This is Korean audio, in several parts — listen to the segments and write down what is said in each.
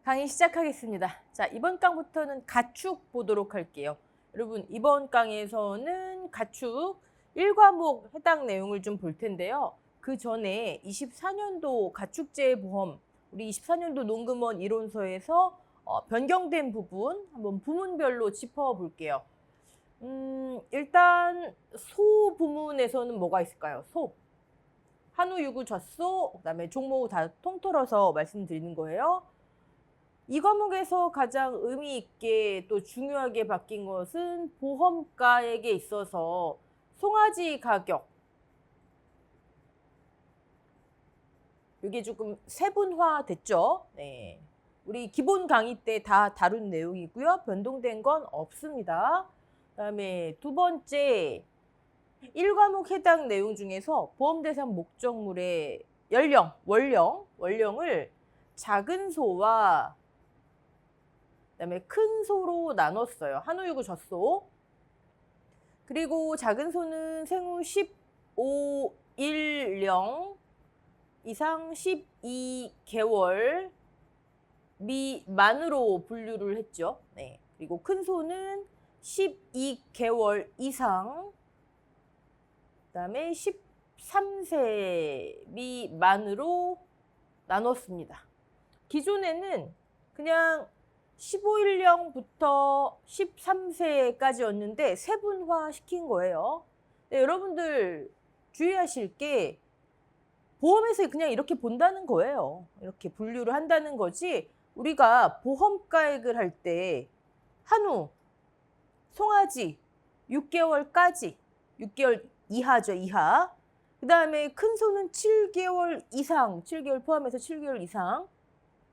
강의 시작하겠습니다. 자, 이번 강부터는 가축 보도록 할게요. 여러분, 이번 강에서는 가축 1과목 해당 내용을 좀 볼 텐데요. 그 전에 24년도 가축재보험, 우리 24년도 농금원 이론서에서 변경된 부분, 한번 부문별로 짚어볼게요. 일단 소 부문에서는 뭐가 있을까요? 소. 한우, 유구, 젖소, 그다음에 종목 다 통틀어서 말씀드리는 거예요. 이 과목에서 가장 의미 있게 또 중요하게 바뀐 것은 보험가액에 있어서 송아지 가격, 이게 조금 세분화 됐죠. 네. 우리 기본 강의 때 다 다룬 내용이고요. 변동된 건 없습니다. 그다음에 두 번째, 1과목 해당 내용 중에서 보험 대상 목적물의 원령을 작은 소와 그다음에 큰 소로 나눴어요. 한우, 유구, 젖소. 그리고 작은 소는 생후 15일령 이상 12개월 미만으로 분류를 했죠. 네. 그리고 큰 소는 12개월 이상, 그다음에 13세 미만으로 나눴습니다. 기존에는 그냥 15일령부터 13세까지였는데 세분화 시킨 거예요. 네, 여러분들 주의하실 게 보험에서 그냥 이렇게 본다는 거예요. 이렇게 분류를 한다는 거지, 우리가 보험가액을 할 때 한우, 송아지 6개월까지, 6개월 이하죠, 이하. 그 다음에 큰 소는 7개월 이상, 7개월 포함해서 7개월 이상.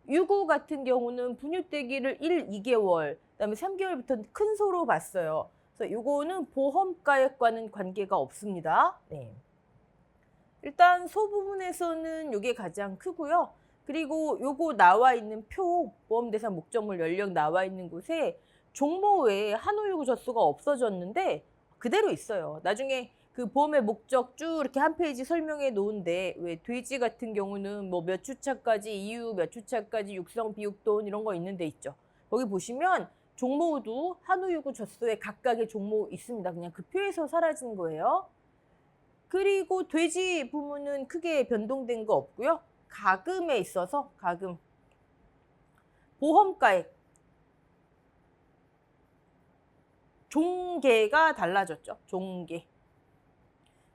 유구 같은 경우는 분유때기를 1, 2개월, 그다음에 3개월부터 큰 소로 봤어요. 그래서 요거는 보험가액과는 관계가 없습니다. 네. 일단 소 부분에서는 요게 가장 크고요. 그리고 요거 나와 있는 표, 보험 대상 목적물 연령 나와 있는 곳에 종모 외에 한우, 유구, 젖소가 없어졌는데 그대로 있어요. 나중에 그 보험의 목적 쭉 이렇게 한 페이지 설명해 놓은데, 왜 돼지 같은 경우는 뭐 몇 주차까지 이유, 몇 주차까지 육성, 비육돈 이런 거 있는 데 있죠. 거기 보시면 종모도 한우, 유구, 젖소에 각각의 종모 있습니다. 그냥 그 표에서 사라진 거예요. 그리고 돼지 부문은 크게 변동된 거 없고요. 가금에 있어서 가금, 보험가액, 종계가 달라졌죠.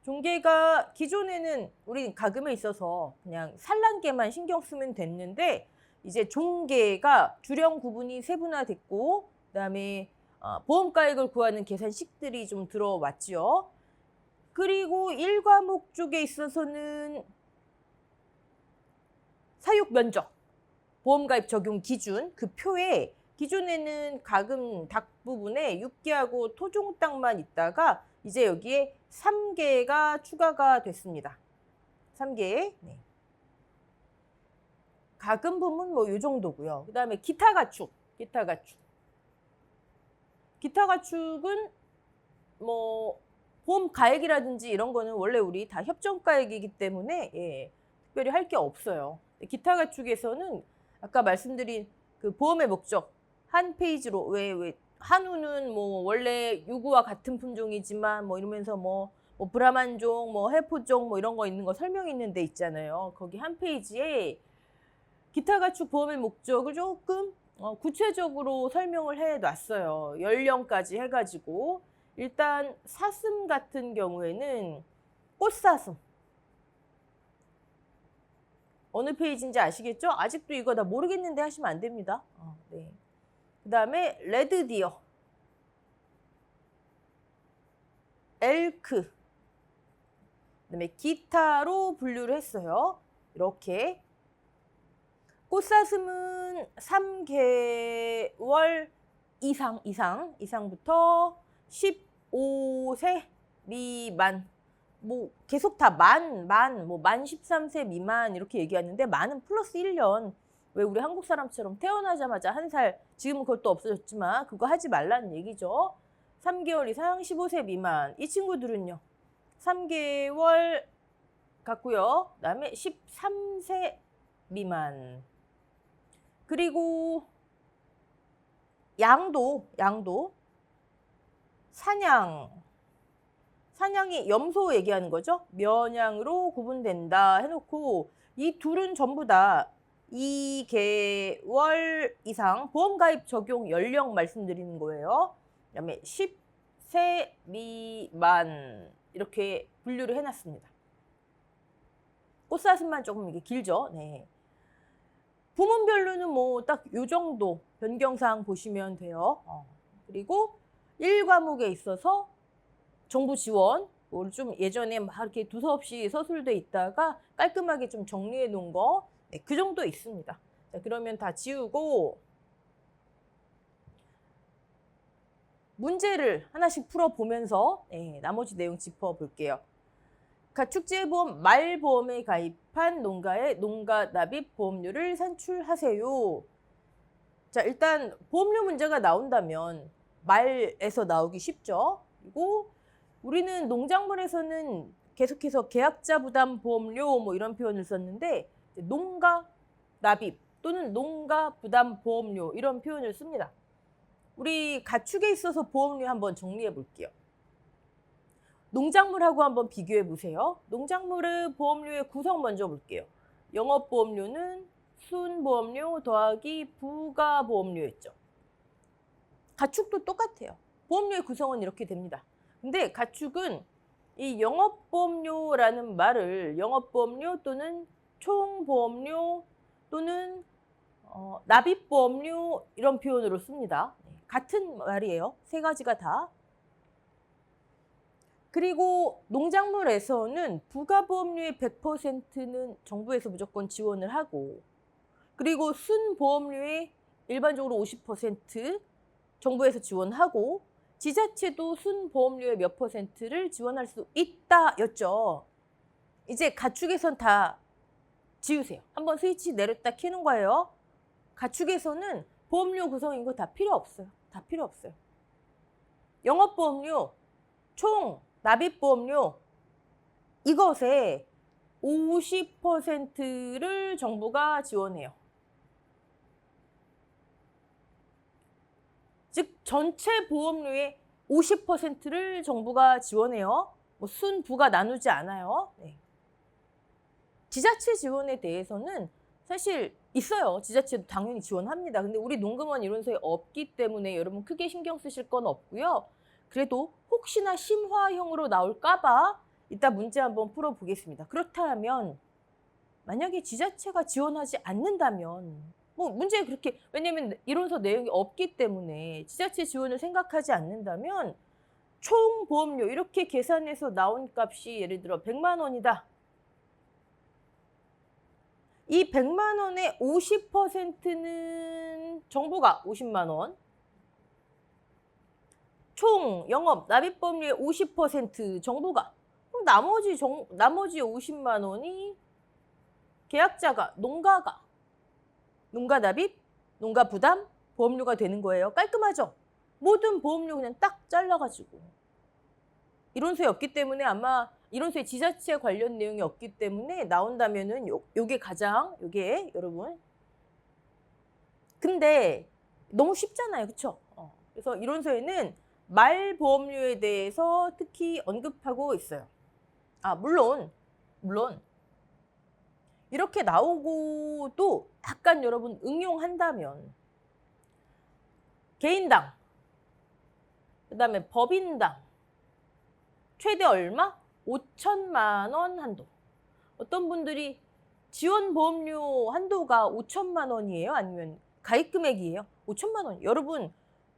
종계가 기존에는 우리 가금에 있어서 그냥 산란계만 신경 쓰면 됐는데, 이제 종계가 주령 구분이 세분화됐고, 그다음에 보험가액을 구하는 계산식들이 좀 들어왔죠. 그리고 1과목 쪽에 있어서는 사육 면적, 보험가입 적용 기준, 그 표에 기존에는 가금 닭 부분에 6개하고 토종 땅만 있다가 이제 여기에 3개가 추가가 됐습니다. 3개. 네. 가금 부분 뭐 이 정도고요. 그다음에 기타 가축. 기타 가축은 뭐 보험 가액이라든지 이런 거는 원래 우리 다 협정 가액이기 때문에 특별히 할 게 없어요. 기타 가축에서는 아까 말씀드린 그 보험의 목적 한 페이지로, 왜 한우는 뭐 원래 유구와 같은 품종이지만 뭐 이러면서 뭐 브라만종, 뭐 해포종 뭐 이런 거 있는 거 설명 있는 데 있잖아요. 거기 한 페이지에 기타 가축 보험의 목적을 조금 구체적으로 설명을 해 놨어요. 연령까지 해가지고. 일단 사슴 같은 경우에는 꽃사슴. 어느 페이지인지 아시겠죠? 아직도 이거 다 모르겠는데 하시면 안 됩니다. 네. 그 다음에 레드디어, 엘크, 그다음에 기타로 분류를 했어요. 이렇게. 꽃사슴은 3개월 이상부터 15세 미만, 뭐 계속 다 만 13세 미만 이렇게 얘기하는데, 만은 플러스 1년. 왜 우리 한국 사람처럼 태어나자마자 1살, 지금은 그것도 없어졌지만 그거 하지 말라는 얘기죠. 3개월 이상 15세 미만. 이 친구들은요 3개월 같고요. 그다음에 13세 미만. 그리고 양도 사냥이 염소 얘기하는 거죠. 면양으로 구분된다 해놓고 이 둘은 전부 다 2개월 이상 보험 가입 적용 연령 말씀드리는 거예요. 그다음에 10세 미만 이렇게 분류를 해놨습니다. 꽃사슴만 조금 이게 길죠. 네. 부문별로는 뭐 딱 요 정도 변경사항 보시면 돼요. 그리고 1과목에 있어서 정부 지원, 좀 예전에 막 이렇게 두서없이 서술돼 있다가 깔끔하게 좀 정리해 놓은 거, 네, 그 정도 있습니다. 자, 그러면 다 지우고 문제를 하나씩 풀어보면서 네, 나머지 내용 짚어볼게요. 가축재보험 말보험에 가입한 농가의 농가 납입 보험료를 산출하세요. 자, 일단 보험료 문제가 나온다면 말에서 나오기 쉽죠. 그리고 우리는 농작물에서는 계속해서 계약자 부담 보험료 뭐 이런 표현을 썼는데 농가 납입 또는 농가 부담 보험료 이런 표현을 씁니다. 우리 가축에 있어서 보험료 한번 정리해 볼게요. 농작물하고 한번 비교해 보세요. 농작물의 보험료의 구성 먼저 볼게요. 영업보험료는 순보험료 더하기 부가보험료였죠. 가축도 똑같아요. 보험료의 구성은 이렇게 됩니다. 근데 가축은 이 영업보험료라는 말을 영업보험료 또는 총보험료 또는 납입보험료 이런 표현으로 씁니다. 같은 말이에요. 세 가지가 다. 그리고 농작물에서는 부가보험료의 100%는 정부에서 무조건 지원을 하고 그리고 순보험료의 일반적으로 50% 정부에서 지원하고 지자체도 순보험료의 몇 %를 지원할 수 있다였죠. 이제 가축에선 다 지우세요. 한번 스위치 내렸다 켜는 거예요. 가축에서는 보험료 구성인 거 다 필요 없어요. 다 필요 없어요. 영업보험료, 총 납입보험료 이것의 50%를 정부가 지원해요. 즉 전체 보험료의 50%를 정부가 지원해요. 뭐 순부가 나누지 않아요. 네. 지자체 지원에 대해서는 사실 있어요. 지자체도 당연히 지원합니다. 근데 우리 농금원 이론서에 없기 때문에 여러분 크게 신경 쓰실 건 없고요. 그래도 혹시나 심화형으로 나올까 봐 이따 문제 한번 풀어보겠습니다. 그렇다면 만약에 지자체가 지원하지 않는다면 뭐 문제 그렇게 왜냐면 이론서 내용이 없기 때문에 지자체 지원을 생각하지 않는다면 총 보험료 이렇게 계산해서 나온 값이 예를 들어 100만 원이다. 이 100만 원의 50%는 정부가 50만 원, 총 영업 납입보험료의 50% 정부가, 그럼 나머지 50만 원이 계약자가 농가 납입, 농가 부담, 보험료가 되는 거예요. 깔끔하죠? 모든 보험료 그냥 딱 잘라가지고. 이론서에 없기 때문에 아마 이론서에 지자체 관련 내용이 없기 때문에 나온다면은 요게 가장 요게 여러분. 근데 너무 쉽잖아요. 그쵸? 그래서 이론서에는 말보험료에 대해서 특히 언급하고 있어요. 아, 물론 이렇게 나오고도 약간 여러분 응용한다면 개인당, 그다음에 법인당 최대 얼마? 5천만 원 한도. 어떤 분들이 지원 보험료 한도가 5천만 원이에요? 아니면 가입 금액이에요? 5천만 원. 여러분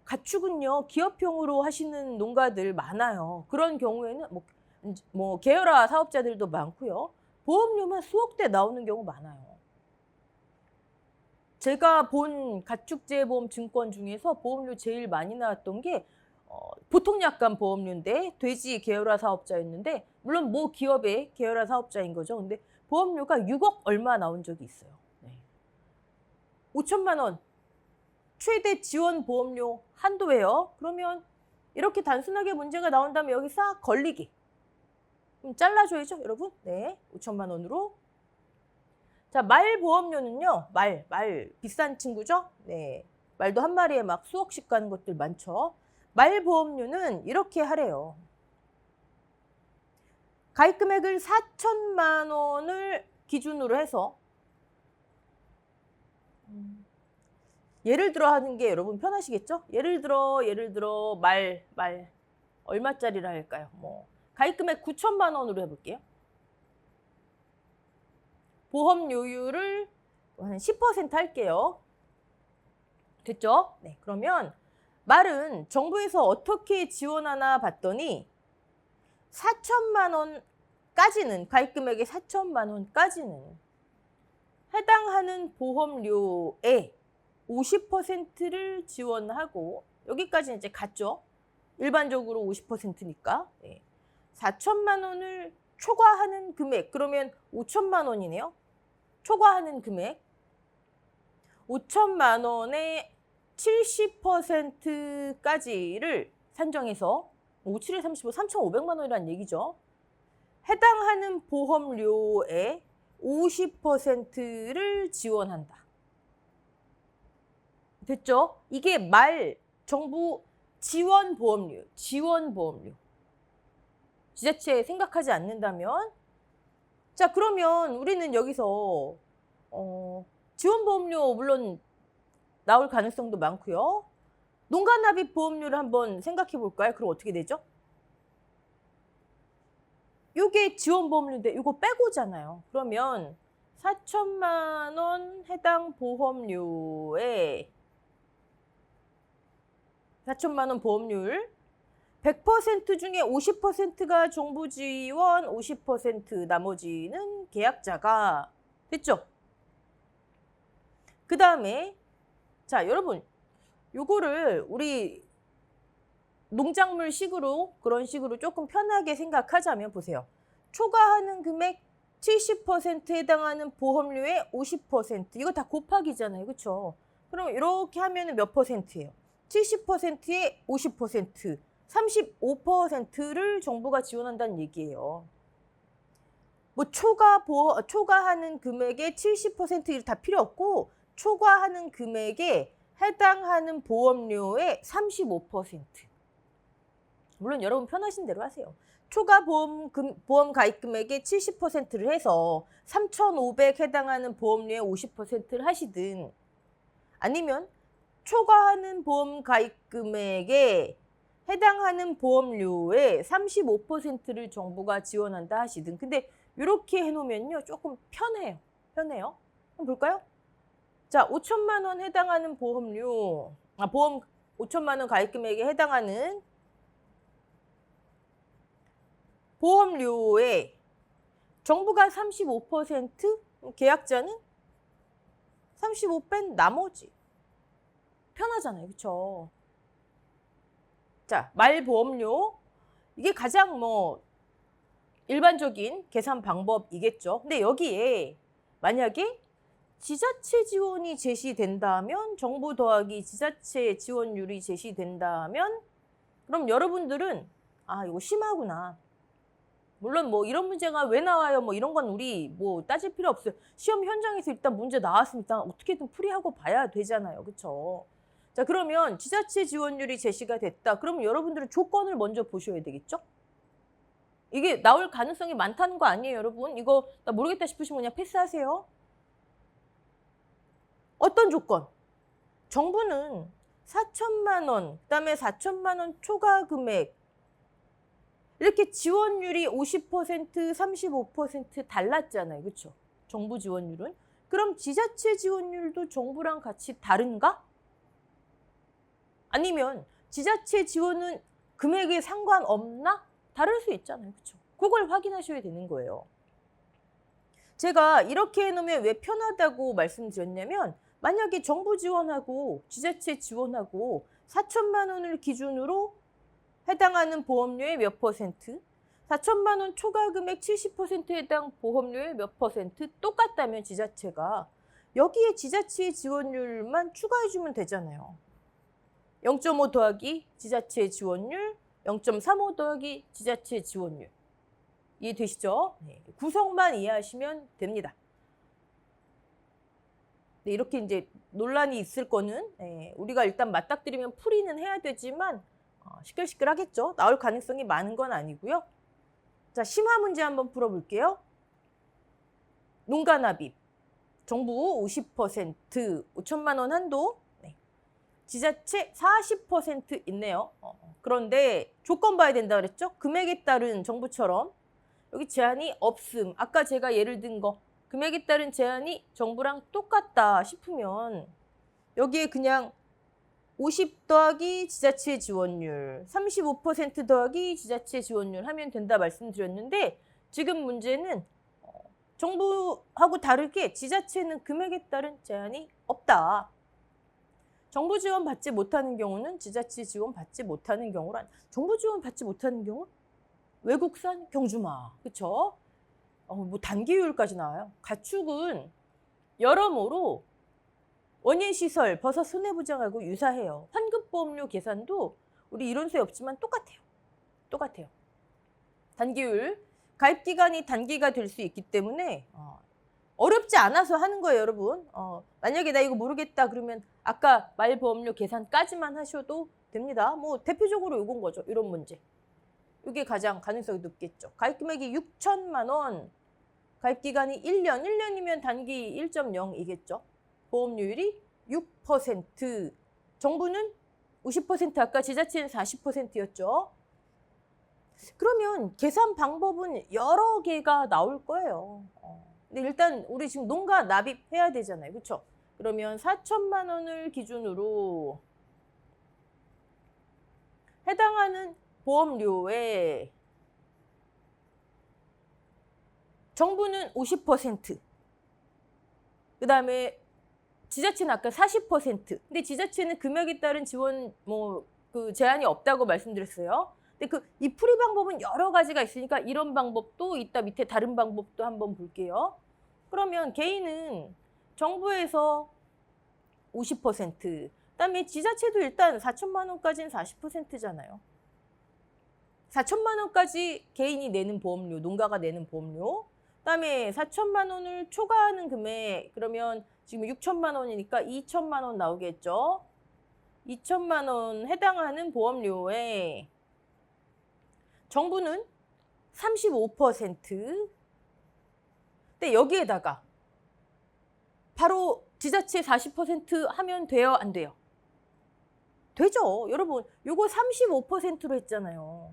가축은요 기업형으로 하시는 농가들 많아요. 그런 경우에는 뭐 계열화 사업자들도 많고요. 보험료만 수억대 나오는 경우 많아요. 제가 본 가축재보험 증권 중에서 보험료 제일 많이 나왔던 게 보통약관 보험료인데 돼지 계열화 사업자였는데 물론 모 기업의 계열화 사업자인 거죠. 근데 보험료가 6억 얼마 나온 적이 있어요. 네. 5천만 원 최대 지원 보험료 한도예요. 그러면 이렇게 단순하게 문제가 나온다면 여기 싹 걸리기. 그럼 잘라줘야죠, 여러분. 네, 5천만 원으로. 자, 말 보험료는요. 말 비싼 친구죠? 네. 말도 한 마리에 막 수억씩 가는 것들 많죠. 말 보험료는 이렇게 하래요. 가입 금액을 4천만 원을 기준으로 해서 예를 들어 하는 게 여러분 편하시겠죠? 예를 들어 말 얼마짜리라 할까요? 뭐 가입 금액 9천만 원으로 해볼게요. 보험료율을 한 10% 할게요. 됐죠? 네, 그러면 말은 정부에서 어떻게 지원하나 봤더니 4천만 원까지는 가입 금액의 4천만 원까지는 해당하는 보험료의 50%를 지원하고 여기까지 이제 갔죠. 일반적으로 50%니까. 네. 4천만 원을 초과하는 금액 그러면 5천만 원이네요. 초과하는 금액 5천만 원의 70%까지를 산정해서 57에 35, 3,500만 원이라는 얘기죠. 해당하는 보험료의 50%를 지원한다. 됐죠? 이게 정부 지원보험료. 지자체 생각하지 않는다면 자, 그러면 우리는 여기서 지원보험료 물론 나올 가능성도 많고요. 농가납입 보험료를 한번 생각해 볼까요? 그럼 어떻게 되죠? 요게 지원보험료인데 이거 빼고잖아요. 그러면 4천만 원 해당 보험료에 4천만 원 보험료율 100% 중에 50%가 정부 지원, 50% 나머지는 계약자가 됐죠? 그 다음에 자, 여러분 요거를 우리 농작물식으로 그런 식으로 조금 편하게 생각하자면 보세요. 초과하는 금액 70% 해당하는 보험료의 50% 이거 다 곱하기잖아요. 그렇죠? 그럼 이렇게 하면 몇 퍼센트예요? 70%의 50% 35%를 정부가 지원한다는 얘기예요. 뭐 초과하는 금액의 70% 다 필요 없고 초과하는 금액에 해당하는 보험료의 35%. 물론 여러분 편하신 대로 하세요. 초과 보험 가입 금액의 70%를 해서 3,500 해당하는 보험료의 50%를 하시든 아니면 초과하는 보험 가입 금액에 해당하는 보험료의 35%를 정부가 지원한다 하시든 근데 이렇게 해놓으면요 조금 편해요. 한번 볼까요? 자, 5천만 원 해당하는 보험 5천만 원 가입 금액에 해당하는 보험료에 정부가 35%, 계약자는 35 뺀 나머지. 편하잖아요. 그렇죠? 자, 말보험료. 이게 가장 일반적인 계산 방법이겠죠. 근데 여기에 만약에 지자체 지원이 제시된다면 정부 더하기 지자체 지원율이 제시된다면 그럼 여러분들은 이거 심하구나. 물론 이런 문제가 왜 나와요? 이런 건 우리 따질 필요 없어요. 시험 현장에서 일단 문제 나왔으면 일단 어떻게든 풀이하고 봐야 되잖아요. 그렇죠? 자, 그러면 지자체 지원율이 제시가 됐다. 그러면 여러분들은 조건을 먼저 보셔야 되겠죠? 이게 나올 가능성이 많다는 거 아니에요, 여러분? 이거 나 모르겠다 싶으시면 그냥 패스하세요. 어떤 조건? 정부는 4천만 원, 그다음에 4천만 원 초과 금액 이렇게 지원율이 50%, 35% 달랐잖아요. 그렇죠? 정부 지원율은. 그럼 지자체 지원율도 정부랑 같이 다른가? 아니면 지자체 지원은 금액에 상관없나? 다를 수 있잖아요. 그렇죠? 그걸 확인하셔야 되는 거예요. 제가 이렇게 해놓으면 왜 편하다고 말씀드렸냐면 만약에 정부 지원하고 지자체 지원하고 4천만 원을 기준으로 해당하는 보험료의 몇 퍼센트, 4천만 원 초과 금액 70% 해당 보험료의 몇 퍼센트 똑같다면 지자체가 여기에 지자체 지원율만 추가해주면 되잖아요. 0.5 더하기 지자체 지원율, 0.35 더하기 지자체 지원율. 이해되시죠? 네. 구성만 이해하시면 됩니다. 네, 이렇게 이제 논란이 있을 거는 우리가 일단 맞닥뜨리면 풀이는 해야 되지만 시끌시끌하겠죠. 나올 가능성이 많은 건 아니고요. 자, 심화 문제 한번 풀어볼게요. 농가납입. 정부 50%, 5천만 원 한도. 네. 지자체 40% 있네요. 그런데 조건 봐야 된다 그랬죠? 금액에 따른 정부처럼 여기 제한이 없음. 아까 제가 예를 든 거 금액에 따른 제한이 정부랑 똑같다 싶으면 여기에 그냥 50 더하기 지자체 지원율, 35% 더하기 지자체 지원율 하면 된다 말씀드렸는데 지금 문제는 정부하고 다르게 지자체는 금액에 따른 제한이 없다. 정부 지원 받지 못하는 경우는 지자체 지원 받지 못하는 경우란 정부 지원 받지 못하는 경우 외국산 경주마. 그렇죠? 뭐 단기율까지 나와요. 가축은 여러모로 원예시설, 버섯 손해보장하고 유사해요. 환급보험료 계산도 우리 이론서에 없지만 똑같아요. 똑같아요. 단기율, 가입기간이 단기가 될 수 있기 때문에 어렵지 않아서 하는 거예요, 여러분. 만약에 나 이거 모르겠다 그러면 아까 말보험료 계산까지만 하셔도 됩니다. 뭐 대표적으로 요건 거죠, 이런 문제. 이게 가장 가능성이 높겠죠. 가입금액이 6천만 원, 가입기간이 1년, 1년이면 단기 1.0이겠죠. 보험료율이 6%, 정부는 50%, 아까 지자체는 40%였죠. 그러면 계산 방법은 여러 개가 나올 거예요. 근데 일단 우리 지금 농가 납입해야 되잖아요. 그렇죠? 그러면 4천만 원을 기준으로 해당하는 보험료에 정부는 50%, 그 다음에 지자체는 아까 40%. 근데 지자체는 금액에 따른 지원 그 제한이 없다고 말씀드렸어요. 근데 이 풀이 방법은 여러 가지가 있으니까 이런 방법도 이따 밑에 다른 방법도 한번 볼게요. 그러면 개인은 정부에서 50%, 그다음에 지자체도 일단 4천만 원까지는 40%잖아요. 4천만 원까지 개인이 내는 보험료, 농가가 내는 보험료. 그다음에 4천만 원을 초과하는 금액, 그러면 지금 6천만 원이니까 2천만 원 나오겠죠. 2천만 원 해당하는 보험료에 정부는 35%. 근데 여기에다가 바로 지자체 40% 하면 돼요, 안 돼요? 되죠. 여러분, 요거 35%로 했잖아요.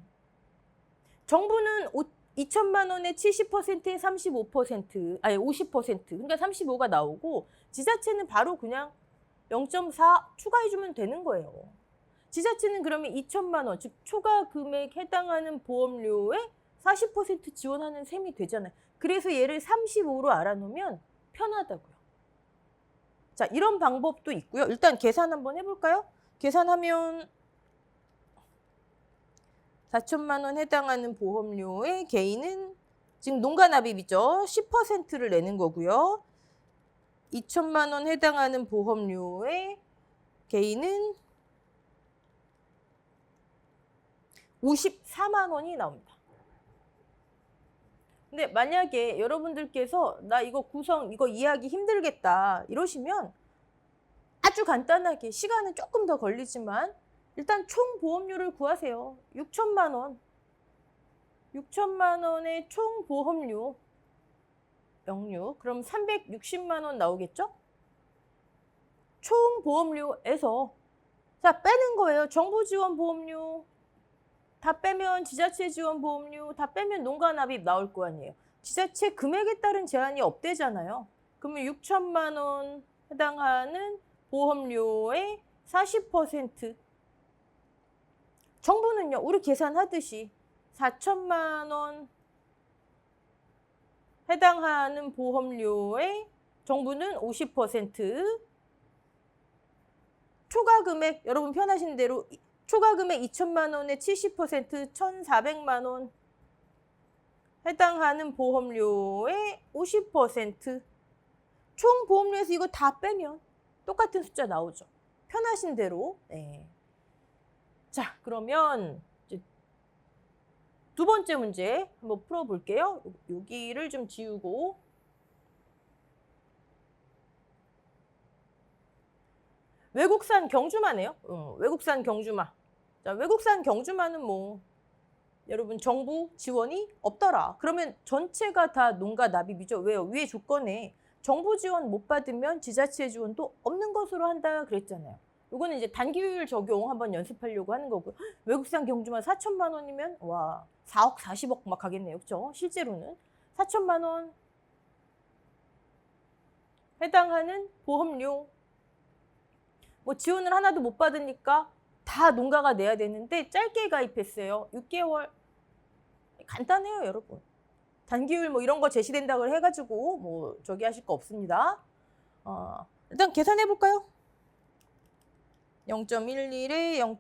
정부는 2천만 원에 70%에 35%, 아니 50%, 그러니까 35가 나오고 지자체는 바로 그냥 0.4 추가해주면 되는 거예요. 지자체는 그러면 2천만 원, 즉 초과 금액 해당하는 보험료에 40% 지원하는 셈이 되잖아요. 그래서 얘를 35로 알아놓으면 편하다고요. 자, 이런 방법도 있고요. 일단 계산 한번 해볼까요? 계산하면 4천만 원 해당하는 보험료에 개인은 지금 농가납입이죠. 10%를 내는 거고요. 2천만 원 해당하는 보험료에 개인은 54만 원이 나옵니다. 근데 만약에 여러분들께서 나 이거 구성, 이거 이해하기 힘들겠다 이러시면 아주 간단하게 시간은 조금 더 걸리지만 일단 총 보험료를 구하세요. 6천만 원. 6천만 원의 총 보험료. 06. 그럼 360만 원 나오겠죠? 총 보험료에서 자, 빼는 거예요. 정부 지원 보험료 다 빼면 지자체 지원 보험료 다 빼면 농가 납입 나올 거 아니에요. 지자체 금액에 따른 제한이 없대잖아요. 그러면 6천만 원 해당하는 보험료의 40%. 정부는요, 우리 계산하듯이 4천만 원 해당하는 보험료에 정부는 50%, 초과 금액, 여러분 편하신 대로 초과 금액 2천만 원에 70%, 1,400만 원 해당하는 보험료의 50%. 총 보험료에서 이거 다 빼면 똑같은 숫자 나오죠. 편하신 대로. 네. 자, 그러면 이제 두 번째 문제 한번 풀어볼게요. 여기를 좀 지우고. 외국산 경주마네요. 외국산 경주마. 자, 외국산 경주마는 뭐 여러분 정부 지원이 없더라. 그러면 전체가 다 농가 납입이죠. 왜요? 위에 조건에 정부 지원 못 받으면 지자체 지원도 없는 것으로 한다 그랬잖아요. 이거는 이제 단기효율 적용 한번 연습하려고 하는 거고. 외국산 경주마 4천만 원이면 와 4억 40억 막 가겠네요. 그렇죠? 실제로는 4천만 원 해당하는 보험료 뭐 지원을 하나도 못 받으니까 다 농가가 내야 되는데 짧게 가입했어요. 6개월. 간단해요, 여러분. 단기율 뭐 이런 거 제시된다고 해가지고 뭐 저기 하실 거 없습니다. 일단 계산해 볼까요? 0.11에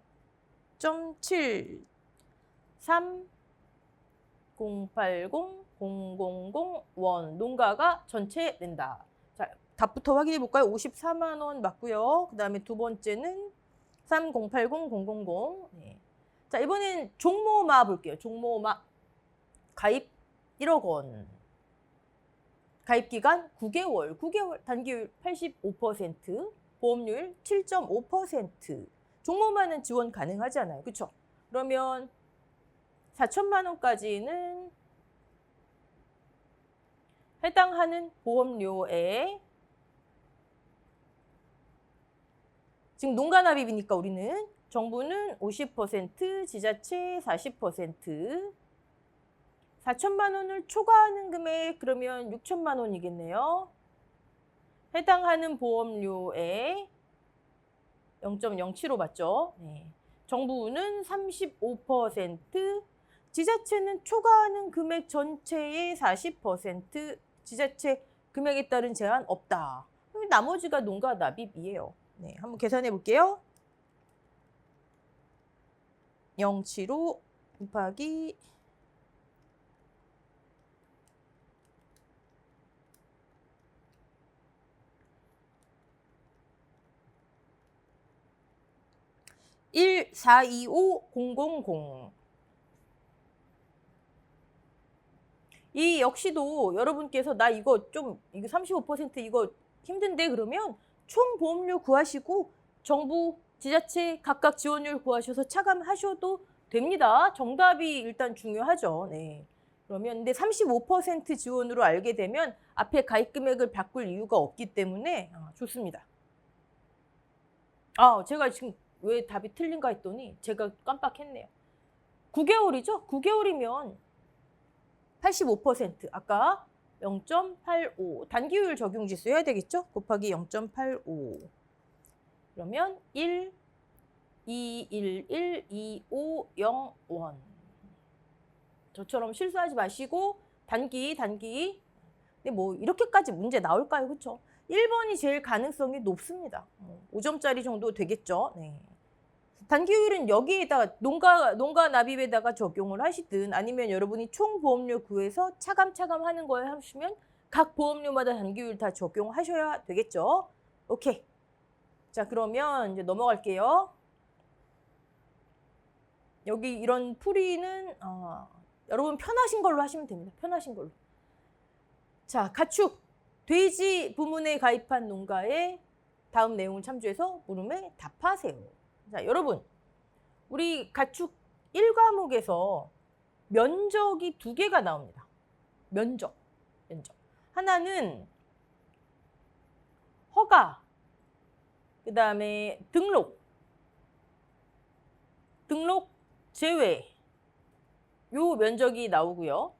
0.7 3 080 000 원 농가가 전체 낸다. 자, 답부터 확인해 볼까요? 54만 원 맞고요. 그 다음에 두 번째는 3080 000. 네. 자, 이번엔 종모마 볼게요. 종모마 가입 1억 원. 가입 기간 9개월. 9개월 단기율 85%, 보험료율 7.5%. 종모마는 지원 가능하잖아요. 그렇죠? 그러면 4천만 원까지는 해당하는 보험료에 지금 농가 납입이니까 우리는 정부는 50%, 지자체 40%, 4천만 원을 초과하는 금액 그러면 6천만 원이겠네요. 해당하는 보험료에 0.075 맞죠? 네. 정부는 35%, 지자체는 초과하는 금액 전체의 40%, 지자체 금액에 따른 제한 없다. 나머지가 농가 납입이에요. 네, 한번 계산해 볼게요. 075 곱하기 1425000. 이 역시도 여러분께서 나 이거 35% 이거 힘든데 그러면 총 보험료 구하시고 정부, 지자체 각각 지원율 구하셔서 차감하셔도 됩니다. 정답이 일단 중요하죠. 네. 그러면 근데 35% 지원으로 알게 되면 앞에 가입 금액을 바꿀 이유가 없기 때문에 좋습니다. 제가 지금 왜 답이 틀린가 했더니 제가 깜빡했네요. 9개월이죠? 9개월이면 85% 아까 0.85 단기율 적용지수 해야 되겠죠? 곱하기 0.85 그러면 1, 211, 2501 저처럼 실수하지 마시고 단기 근데 뭐 이렇게까지 문제 나올까요? 그렇죠? 1번이 제일 가능성이 높습니다. 5점짜리 정도 되겠죠? 네. 단기율은 여기에다가 농가 납입에다가 적용을 하시든 아니면 여러분이 총 보험료 구해서 차감하는 거에 하시면 각 보험료마다 단기율 다 적용하셔야 되겠죠. 오케이. 자, 그러면 이제 넘어갈게요. 여기 이런 풀이는 여러분 편하신 걸로 하시면 됩니다. 편하신 걸로. 자, 가축, 돼지 부문에 가입한 농가의 다음 내용을 참조해서 물음에 답하세요. 자, 여러분, 우리 가축 1과목에서 면적이 2개가 나옵니다. 면적. 하나는 허가, 그 다음에 등록 제외. 요 면적이 나오고요.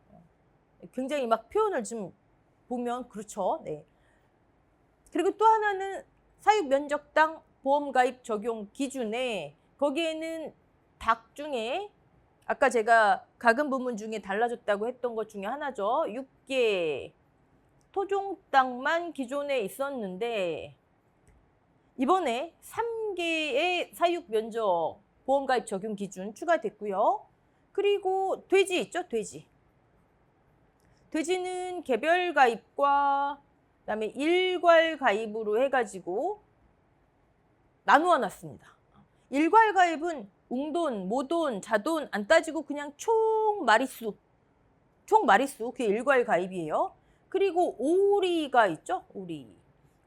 굉장히 막 표현을 좀 보면 그렇죠. 네. 그리고 또 하나는 사육 면적당 보험 가입 적용 기준에 거기에는 닭 중에 아까 제가 가금 부문 중에 달라졌다고 했던 것 중에 하나죠. 6개 토종닭만 기존에 있었는데 이번에 3개의 사육 면적 보험 가입 적용 기준 추가됐고요. 그리고 돼지 있죠? 돼지는 개별 가입과 그다음에 일괄 가입으로 해가지고 나누어 놨습니다. 일괄 가입은 웅돈, 모돈, 자돈 안 따지고 그냥 총 마리수 그게 일괄 가입이에요. 그리고 오리가 있죠?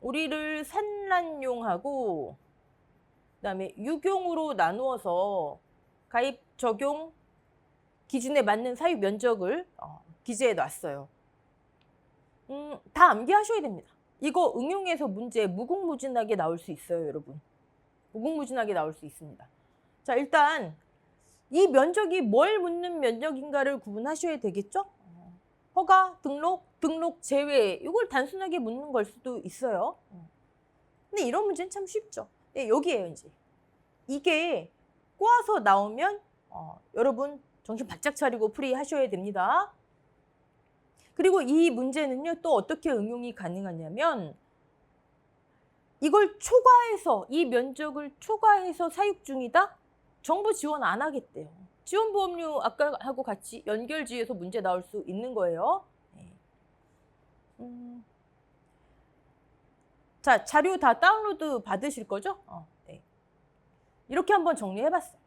오리를 산란용하고 그다음에 유경우로 나누어서 가입 적용 기준에 맞는 사유 면적을 기재해 놨어요. 다 암기하셔야 됩니다. 이거 응용해서 문제 무궁무진하게 나올 수 있어요, 여러분. 무궁무진하게 나올 수 있습니다. 자, 일단 이 면적이 뭘 묻는 면적인가를 구분하셔야 되겠죠? 허가, 등록 제외, 이걸 단순하게 묻는 걸 수도 있어요. 근데 이런 문제는 참 쉽죠. 네, 여기에요, 이제. 이게 꼬아서 나오면 여러분 정신 바짝 차리고 풀이하셔야 됩니다. 그리고 이 문제는요, 또 어떻게 응용이 가능하냐면 이걸 초과해서, 이 면적을 초과해서 사육 중이다? 정부 지원 안 하겠대요. 지원보험료 아까 하고 같이 연결지어서 문제 나올 수 있는 거예요. 네. 자, 자료 다 다운로드 받으실 거죠? 네. 이렇게 한번 정리해봤어요.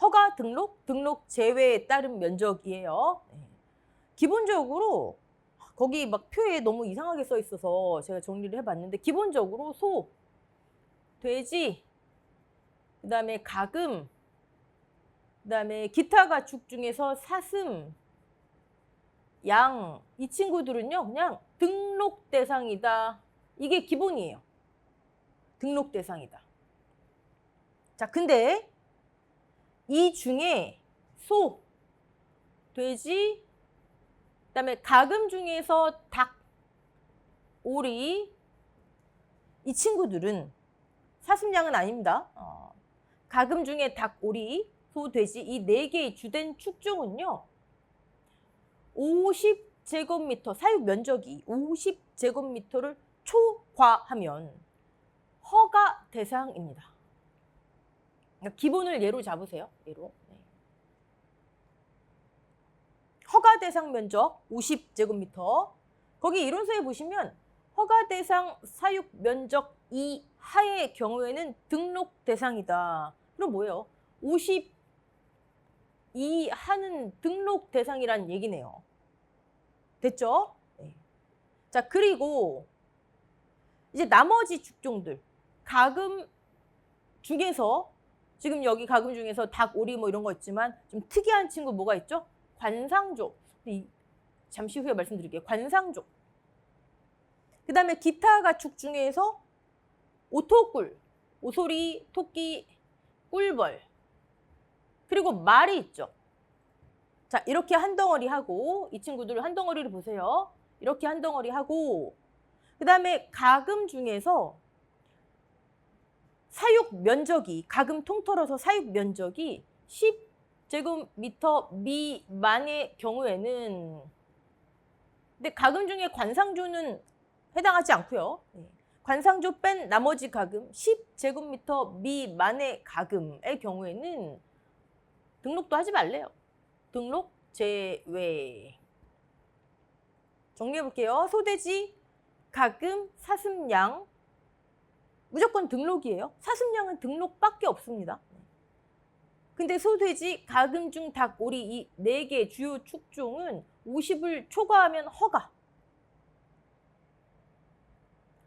허가, 등록 제외에 따른 면적이에요. 네. 기본적으로 거기 막 표에 너무 이상하게 써 있어서 제가 정리를 해봤는데 기본적으로 소, 돼지, 그다음에 가금, 그다음에 기타 가축 중에서 사슴, 양, 이 친구들은요 그냥 등록 대상이다. 이게 기본이에요. 등록 대상이다. 자, 근데 이 중에 소, 돼지, 그다음에 가금 중에서 닭, 오리, 이 친구들은 사슴양은 아닙니다. 가금 중에 닭, 오리, 소, 돼지 이 4개의 주된 축종은요. 50제곱미터, 사육 면적이 50제곱미터를 초과하면 허가 대상입니다. 그러니까 기본을 예로 잡으세요. 예로. 네. 허가 대상 면적 50제곱미터. 거기 이론서에 보시면 허가 대상 사육 면적 이하의 경우에는 등록 대상이다. 그럼 뭐예요? 50 이하는 등록 대상이란 얘기네요. 됐죠? 네. 자, 그리고 이제 나머지 축종들 가금 중에서 지금 여기 가금 중에서 닭, 오리 뭐 이런 거 있지만 좀 특이한 친구 뭐가 있죠? 관상조. 잠시 후에 말씀드릴게요. 관상조. 그 다음에 기타 가축 중에서 오토꿀, 오소리, 토끼, 꿀벌, 그리고 말이 있죠. 자, 이렇게 한 덩어리 하고 이 친구들 한 덩어리를 보세요. 이렇게 한 덩어리 하고 그 다음에 가금 중에서 사육 면적이 가금 통틀어서 사육 면적이 10제곱미터 미만의 경우에는 근데 가금 중에 관상조는 해당하지 않고요. 관상조 뺀 나머지 가금 10제곱미터 미만의 가금의 경우에는 등록도 하지 말래요. 등록 제외. 정리해 볼게요. 소돼지, 가금, 사슴, 양 무조건 등록이에요. 사슴, 양은 등록밖에 없습니다. 근데 소돼지, 가금 중 닭, 오리 이 4개 주요 축종은 50을 초과하면 허가.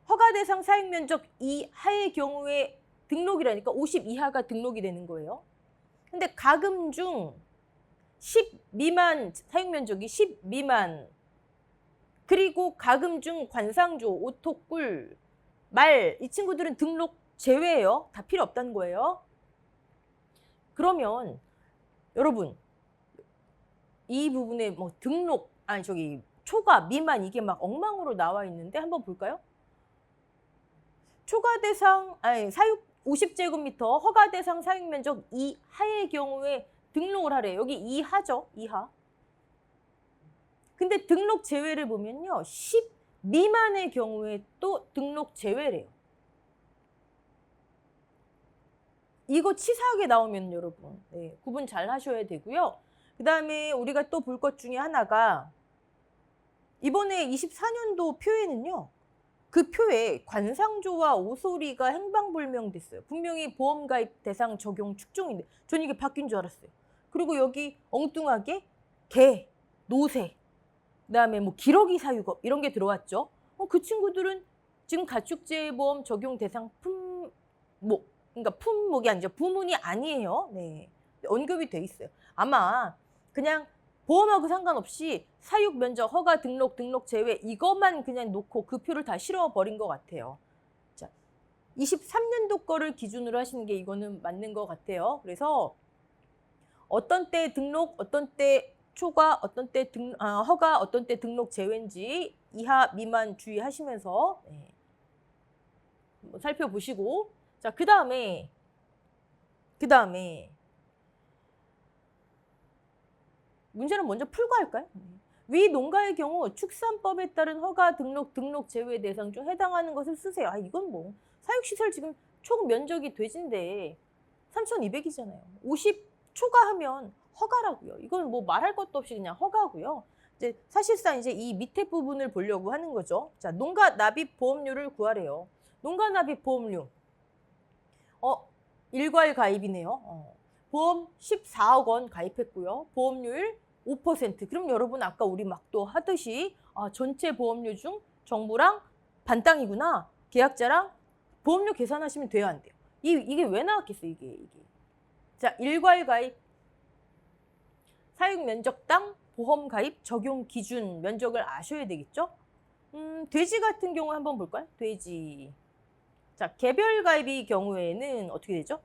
허가 대상 사육 면적 이하의 경우에 등록이라니까 50 이하가 등록이 되는 거예요. 근데 가금 중 10 미만, 사육 면적이 10 미만, 그리고 가금 중 관상조, 오토꿀, 말, 이 친구들은 등록 제외예요. 다 필요 없다는 거예요. 그러면 여러분 이 부분에 뭐 등록, 초과, 미만 이게 막 엉망으로 나와 있는데 한번 볼까요? 초과 대상, 사육 50제곱미터, 허가 대상 사육 면적 이하의 경우에 등록을 하래. 여기 이하죠, 이하. 근데 등록 제외를 보면요, 10 미만의 경우에 또 등록 제외래요. 이거 치사하게 나오면 여러분 구분 잘 하셔야 되고요. 그 다음에 우리가 또 볼 것 중에 하나가 이번에 24년도 표에는요. 그 표에 관상조와 오소리가 행방불명됐어요. 분명히 보험가입 대상 적용 축종인데 전 이게 바뀐 줄 알았어요. 그리고 여기 엉뚱하게 개, 노새, 그다음에 뭐 기러기 사육업 이런 게 들어왔죠. 그 친구들은 지금 가축재해보험 적용 대상 목, 그러니까 품목이 아니죠. 부문이 아니에요. 네. 언급이 돼 있어요. 아마 그냥 보험하고 상관없이 사육 면적, 허가, 등록 제외 이것만 그냥 놓고 그 표를 다 실어버린 것 같아요. 자, 23년도 거를 기준으로 하시는 게 이거는 맞는 것 같아요. 그래서 어떤 때 등록, 어떤 때 초과, 어떤 때 허가, 어떤 때 등록 제외인지 이하, 미만 주의하시면서 네. 살펴보시고 자, 그 다음에 문제는 먼저 풀고 할까요? 위 농가의 경우 축산법에 따른 허가, 등록 제외 대상 중 해당하는 것을 쓰세요. 아, 이건 뭐 사육시설 지금 총 면적이 돼지인데 3,200이잖아요. 50 초과하면 허가라고요. 이건 뭐 말할 것도 없이 그냥 허가고요. 이제 사실상 이제 이 밑에 부분을 보려고 하는 거죠. 자, 농가 납입 보험료를 구하래요. 농가 납입 보험료. 일괄 가입이네요. 보험 14억 원 가입했고요. 보험료율 5%. 그럼 여러분 아까 우리 막 또 하듯이 전체 보험료 중 정부랑 반땅이구나. 계약자랑 보험료 계산하시면 돼요, 안 돼요? 이게 왜 나왔겠어요, 이게. 자, 일괄 가입. 사육 면적당 보험 가입 적용 기준 면적을 아셔야 되겠죠? 돼지 같은 경우 한번 볼까요? 돼지. 자, 개별 가입의 경우에는 어떻게 되죠?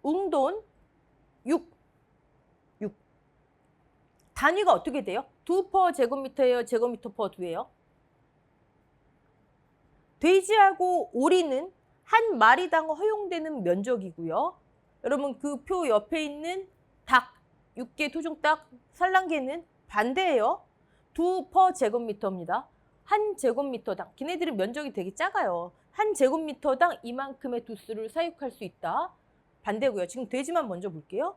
웅돈 6. 단위가 어떻게 돼요? 2 제곱미터예요? 제곱미터 퍼 2예요? 돼지하고 오리는 한 마리당 허용되는 면적이고요. 여러분 그 표 옆에 있는 닭, 육개, 토종닭, 산란개는 반대예요. 2 제곱미터입니다. 한 제곱미터당. 걔네들은 면적이 되게 작아요. 한 제곱미터당 이만큼의 두수를 사육할 수 있다. 반대고요. 지금 돼지만 먼저 볼게요.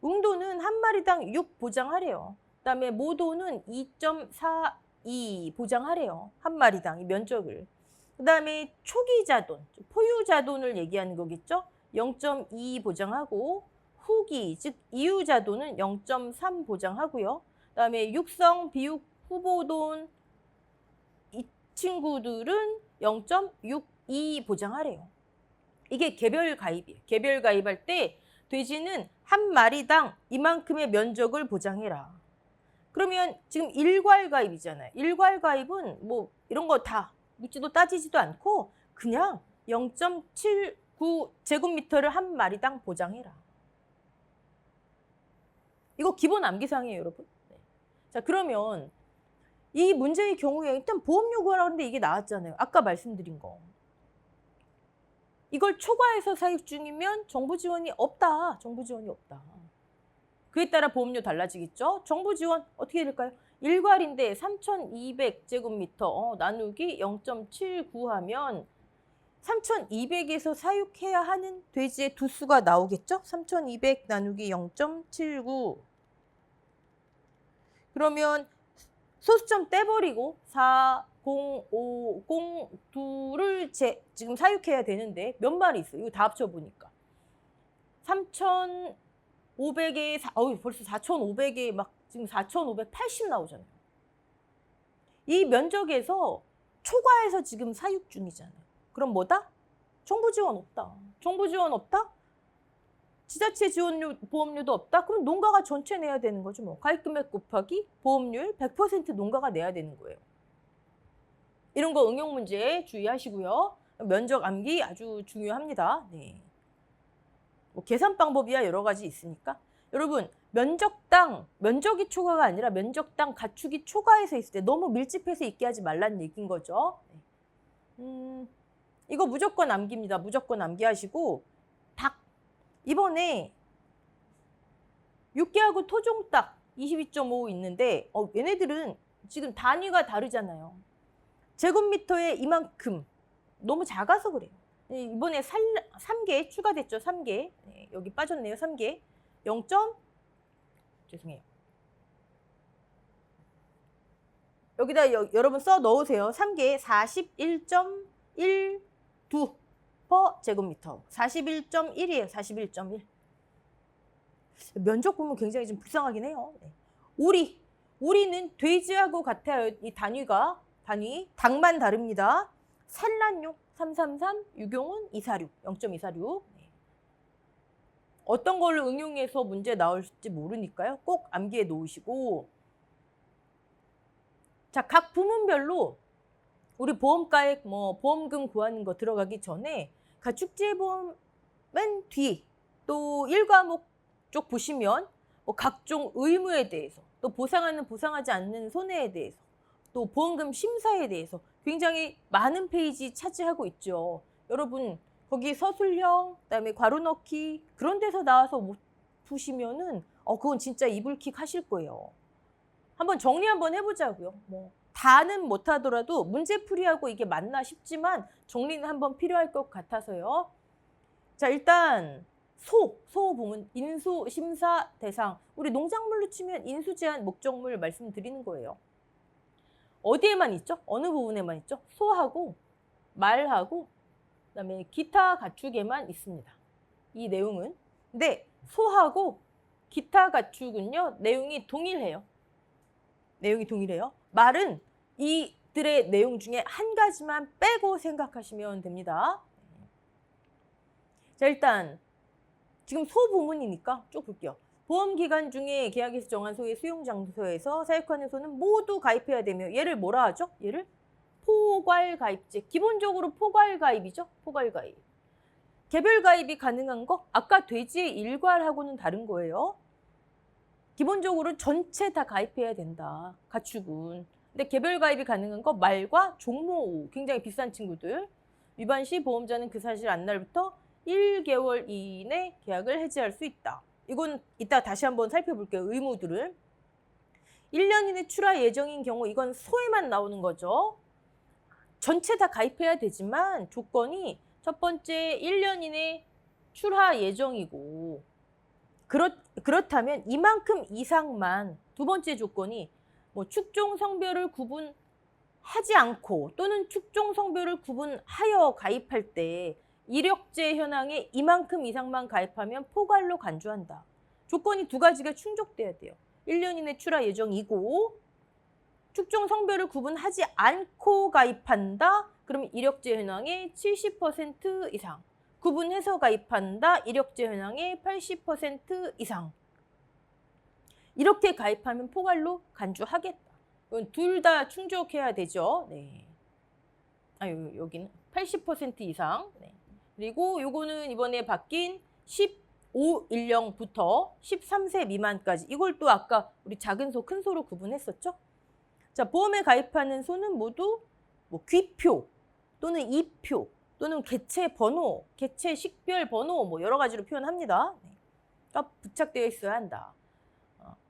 웅도는 한 마리당 6 보장하래요. 그다음에 모도는 2.42 보장하래요. 한 마리당 이 면적을. 그다음에 초기자돈, 포유자돈을 얘기하는 거겠죠. 0.2 보장하고 후기, 즉 이유자돈은 0.3 보장하고요. 그다음에 육성, 비육, 후보돈 이 친구들은 0.62 보장하래요. 이게 개별 가입이에요. 개별 가입할 때 돼지는 한 마리당 이만큼의 면적을 보장해라. 그러면 지금 일괄 가입이잖아요. 일괄 가입은 뭐 이런 거 다 묻지도 따지지도 않고 그냥 0.79 제곱미터를 한 마리당 보장해라. 이거 기본 암기사항이에요, 여러분. 네. 자, 그러면 이 문제의 경우에 일단 보험료 구하라는데 이게 나왔잖아요. 아까 말씀드린 거. 이걸 초과해서 사육 중이면 정부 지원이 없다. 정부 지원이 없다. 그에 따라 보험료 달라지겠죠? 정부 지원 어떻게 될까요? 일괄인데 3,200제곱미터 나누기 0.79 하면 3,200에서 사육해야 하는 돼지의 두수가 나오겠죠? 3,200 나누기 0.79. 그러면 소수점 떼버리고 4, 0, 5, 0, 2를 지금 사육해야 되는데 몇 마리 있어요? 이거 다 합쳐보니까. 3,500에, 벌써 4,500에 막 지금 4,580 나오잖아요. 이 면적에서 초과해서 지금 사육 중이잖아요. 그럼 뭐다? 정부 지원 없다. 정부 지원 없다? 지자체 지원료, 보험료도 없다? 그럼 농가가 전체 내야 되는 거죠. 뭐 가입금액 곱하기 보험료율 100% 농가가 내야 되는 거예요. 이런 거 응용 문제 주의하시고요. 면적 암기 아주 중요합니다. 네. 뭐 계산 방법이야 여러 가지 있으니까. 여러분 면적당, 면적이 초과가 아니라 면적당 가축이 초과해서 있을 때 너무 밀집해서 있게 하지 말라는 얘기인 거죠. 이거 무조건 암기입니다. 무조건 암기하시고 닭. 이번에 육개하고 토종닭 22.5 있는데 얘네들은 지금 단위가 다르잖아요. 제곱미터에 이만큼 너무 작아서 그래요. 이번에 3개 추가됐죠. 3개. 네, 여기 빠졌네요. 3개. 0. 죄송해요. 여기다 여러분 써 넣으세요. 3개 41.12 퍼 제곱미터. 41.1이에요. 41.1. 면적 보면 굉장히 좀 불쌍하긴 해요. 네. 오리는 돼지하고 같아요. 이 단위 닭만 다릅니다. 산란용 333, 유경훈 246, 0.246. 네. 어떤 걸로 응용해서 문제 나올지 모르니까요. 꼭 암기해 놓으시고. 자, 각 부문별로 우리 보험가액 보험금 구하는 거 들어가기 전에 가축재보험 맨 뒤 또 1과목 쪽 보시면 각종 의무에 대해서 또 보상하는 보상하지 않는 손해에 대해서 또 보험금 심사에 대해서 굉장히 많은 페이지 차지하고 있죠. 여러분 거기 서술형 그다음에 괄호 넣기 그런 데서 나와서 못 푸시면은 그건 진짜 이불킥 하실 거예요. 한번 정리 한번 해보자고요. 다는 못하더라도 문제풀이하고 이게 맞나 싶지만 정리는 한번 필요할 것 같아서요. 자, 일단 소 부문 인수 심사 대상 우리 농작물로 치면 인수 제한 목적물 말씀드리는 거예요. 어디에만 있죠? 어느 부분에만 있죠? 소하고 말하고 그다음에 기타 가축에만 있습니다. 이 내용은. 근데 소하고 기타 가축은요. 내용이 동일해요. 내용이 동일해요. 말은 이들의 내용 중에 한 가지만 빼고 생각하시면 됩니다. 자, 일단 지금 소 부문이니까 쭉 볼게요. 보험기간 중에 계약에서 정한 소의 수용장소에서 사육하는 소는 모두 가입해야 되며 얘를 뭐라 하죠? 얘를 포괄가입제. 기본적으로 포괄가입이죠. 포괄가입. 개별가입이 가능한 거 아까 돼지의 일괄하고는 다른 거예요. 기본적으로 전체 다 가입해야 된다. 가축은. 근데 개별가입이 가능한 거 말과 종모 굉장히 비싼 친구들. 위반 시 보험자는 그 사실 안날부터 1개월 이내 계약을 해지할 수 있다. 이건 이따 다시 한번 살펴볼게요. 의무들을. 1년 이내 출하 예정인 경우 이건 소에만 나오는 거죠. 전체 다 가입해야 되지만 조건이 첫 번째 1년 이내 출하 예정이고 그렇다면 이만큼 이상만 두 번째 조건이 축종 성별을 구분하지 않고 또는 축종 성별을 구분하여 가입할 때 이력제 현황에 이만큼 이상만 가입하면 포괄로 간주한다. 조건이 두 가지가 충족돼야 돼요. 1년 이내 출하 예정이고 축종 성별을 구분하지 않고 가입한다. 그러면 이력제 현황의 70% 이상. 구분해서 가입한다. 이력제 현황의 80% 이상. 이렇게 가입하면 포괄로 간주하겠다. 이건 둘 다 충족해야 되죠. 네. 여기는 80% 이상. 네. 그리고 요거는 이번에 바뀐 15일령부터 13세 미만까지. 이걸 또 아까 우리 작은 소, 큰 소로 구분했었죠. 자, 보험에 가입하는 소는 모두 귀표 또는 이표 또는 개체 번호, 개체 식별 번호 여러 가지로 표현합니다. 그러니까 부착되어 있어야 한다.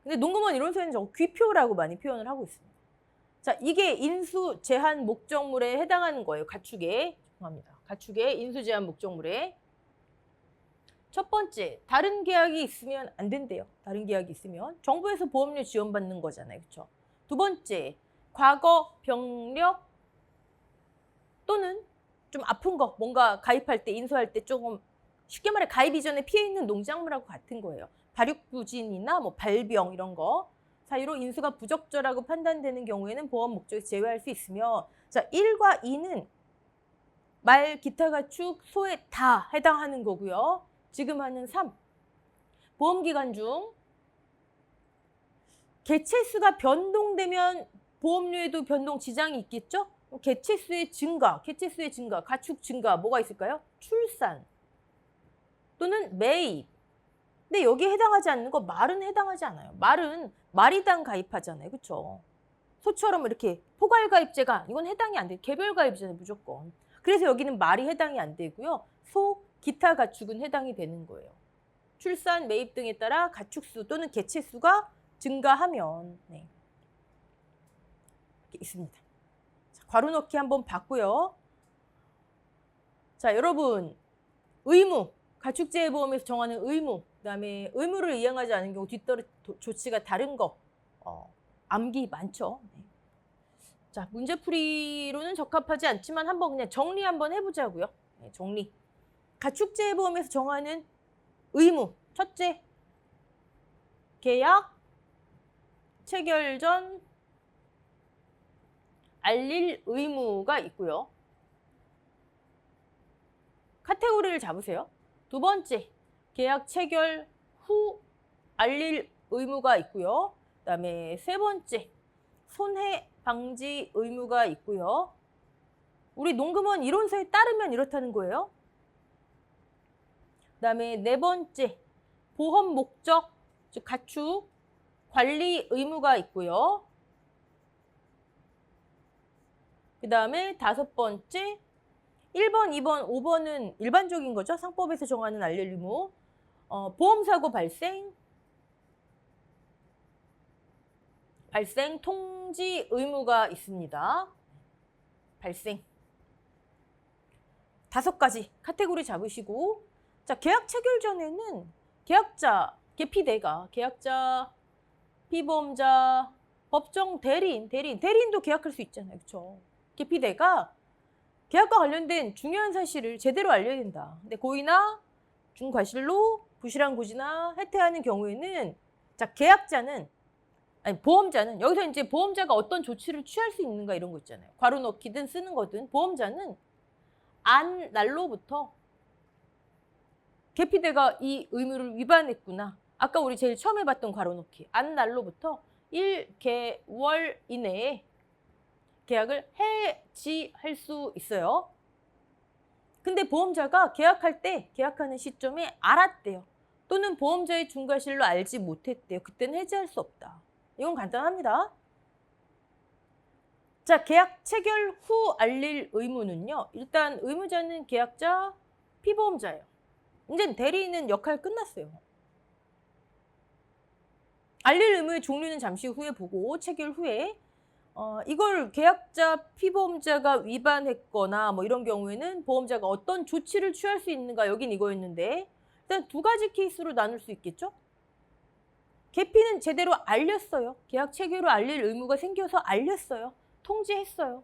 근데 농구먼 이론서에는 저 귀표라고 많이 표현을 하고 있습니다. 자, 이게 인수 제한 목적물에 해당하는 거예요. 가축에. 죄송합니다. 가축의 인수 제한 목적물에. 첫 번째, 다른 계약이 있으면 안 된대요. 다른 계약이 있으면. 정부에서 보험료 지원받는 거잖아요. 그렇죠? 두 번째, 과거 병력 또는 좀 아픈 거 뭔가 가입할 때 인수할 때 조금 쉽게 말해 가입 이전에 피해 있는 농작물하고 같은 거예요. 발육부진이나 발병 이런 거 사유로 인수가 부적절하고 판단되는 경우에는 보험 목적에서 제외할 수 있으며 자 1과 2는 말, 기타 가축, 소에 다 해당하는 거고요. 지금 하는 3. 보험기간 중 개체수가 변동되면 보험료에도 변동 지장이 있겠죠? 개체수의 증가, 가축 증가 뭐가 있을까요? 출산 또는 매입. 근데 여기에 해당하지 않는 거 말은 해당하지 않아요. 말은 말이당 가입하잖아요. 그렇죠? 소처럼 이렇게 포괄가입제가 이건 해당이 안 돼요. 개별가입제는 무조건. 그래서 여기는 말이 해당이 안 되고요. 소, 기타 가축은 해당이 되는 거예요. 출산, 매입 등에 따라 가축수 또는 개체수가 증가하면 네. 이렇게 있습니다. 자, 괄호 넣기 한번 봤고요. 자, 여러분 의무, 가축재해보험에서 정하는 의무, 그다음에 의무를 이행하지 않은 경우 뒷떠리 조치가 다른 거 암기 많죠. 네. 자, 문제풀이로는 적합하지 않지만 한번 그냥 정리 한번 해보자고요. 네, 정리. 가축재해보험에서 정하는 의무. 첫째, 계약 체결 전 알릴 의무가 있고요. 카테고리를 잡으세요. 두 번째, 계약 체결 후 알릴 의무가 있고요. 그다음에 세 번째, 손해 방지 의무가 있고요. 우리 농금원 이론서에 따르면 이렇다는 거예요. 그다음에 네 번째, 보험 목적, 즉 가축 관리 의무가 있고요. 그다음에 다섯 번째, 1번, 2번, 5번은 일반적인 거죠. 상법에서 정하는 알릴 의무. 보험사고 발생 통지 의무가 있습니다. 발생. 5가지 카테고리 잡으시고, 자, 계약 체결 전에는 계약자, 계피대가 계약자, 피보험자, 법정 대리인도 계약할 수 있잖아요. 그렇죠? 계피대가 계약과 관련된 중요한 사실을 제대로 알려야 된다. 근데 고의나 중과실로 부실한 고지나 해태하는 경우에는, 자, 보험자는 여기서 이제 보험자가 어떤 조치를 취할 수 있는가 이런 거 있잖아요. 괄호 넣기든 쓰는 거든 보험자는 안 날로부터 계피대가 이 의무를 위반했구나. 아까 우리 제일 처음에 봤던 괄호 넣기. 안 날로부터 1개월 이내에 계약을 해지할 수 있어요. 근데 보험자가 계약할 때 계약하는 시점에 알았대요. 또는 보험자의 중과실로 알지 못했대요. 그때는 해지할 수 없다. 이건 간단합니다. 자, 계약 체결 후 알릴 의무는요. 일단 의무자는 계약자, 피보험자예요. 이제 대리인은 역할 끝났어요. 알릴 의무의 종류는 잠시 후에 보고 체결 후에 이걸 계약자, 피보험자가 위반했거나 뭐 이런 경우에는 보험자가 어떤 조치를 취할 수 있는가, 여긴 이거였는데 일단 2가지 케이스로 나눌 수 있겠죠? 계피는 제대로 알렸어요. 계약 체결 후 알릴 의무가 생겨서 알렸어요. 통지했어요.